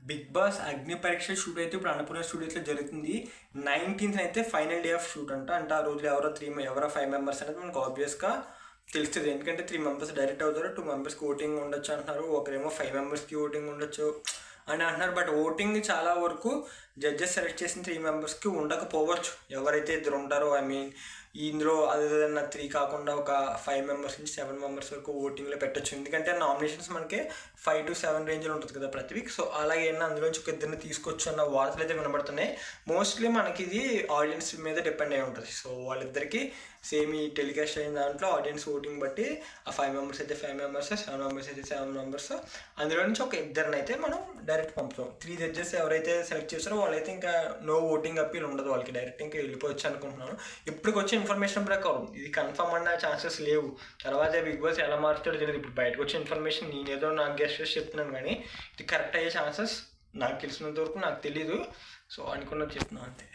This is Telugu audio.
బిగ్ బాస్ అగ్ని పరీక్ష షూట్ అయితే ఇప్పుడు అన్నపూర్ణ స్టూడియోస్లో జరుగుతుంది. 19th అయితే ఫైనల్ డే ఆఫ్ షూట్ అంటే ఆ రోజు ఎవరో 5 మెంబర్స్ అనేది మనకు ఆబ్వియస్గా తెలుస్తుంది. ఎందుకంటే 3 మెంబర్స్ డైరెక్ట్ అవుతారు, 2 మెంబర్స్కి ఓటింగ్ ఉండొచ్చు అంటున్నారు, ఒకరేమో 5 మెంబర్స్కి ఓటింగ్ ఉండొచ్చు అని అంటున్నారు. బట్ ఓటింగ్ చాలా వరకు జడ్జెస్ సెలెక్ట్ చేసిన 3 మెంబర్స్కి ఉండకపోవచ్చు. ఎవరైతే ఇద్దరు ఉంటారో ఇందులో అదేదన్నా 3 కాకుండా ఒక 5 మెంబర్స్ నుంచి 7 మెంబర్స్ వరకు ఓటింగ్లో పెట్టచ్చు. ఎందుకంటే నామినేషన్స్ మనకి 5 to 7 రేంజ్లో ఉంటుంది కదా ప్రతి వీక్. సో అలాగే అందులోంచి ఒక ఇద్దరిని తీసుకొచ్చు అన్న వార్తలు అయితే వినబడుతున్నాయి. మోస్ట్లీ మనకి ఇది ఆడియన్స్ మీద డిపెండ్ అయి ఉంటుంది. సో వాళ్ళిద్దరికి సేమ్ ఈ టెలికాస్ట్ అయిన దాంట్లో ఆడియన్స్ ఓటింగ్ బట్టి ఆ 5 మెంబర్స్ అయితే 5 మెంబర్స్, 7 మెంబర్స్ అయితే 7 మెంబర్స్, అందులో నుంచి ఒక ఇద్దరిని అయితే మనం డైరెక్ట్ పంపుతాం. 3 జడ్జెస్ ఎవరైతే సెలెక్ట్ చేస్తారో వాళ్ళైతే ఇంకా నో ఓటింగ్ అప్పీల్ ఉండదు, వాళ్ళకి డైరెక్ట్ ఇంకా వెళ్ళిపోవచ్చు అనుకుంటున్నాను. ఇప్పటికి వచ్చే ఇన్ఫర్మేషన్ ప్రకారం ఇది కన్ఫర్మ్ అన్న ఛాన్సెస్ లేవు. తర్వాత బిగ్ బాస్ ఎలా మారుతాడో తెలియదు. ఇప్పుడు బయటకు వచ్చే ఇన్ఫర్మేషన్ నేనేదో నాకు గెస్ట్ చేసి చెప్తున్నాను, కానీ ఇది కరెక్ట్ అయ్యే ఛాన్సెస్ నాకు తెలిసినంత వరకు నాకు తెలీదు. సో అనుకున్నది చెప్తున్నాను అంతే.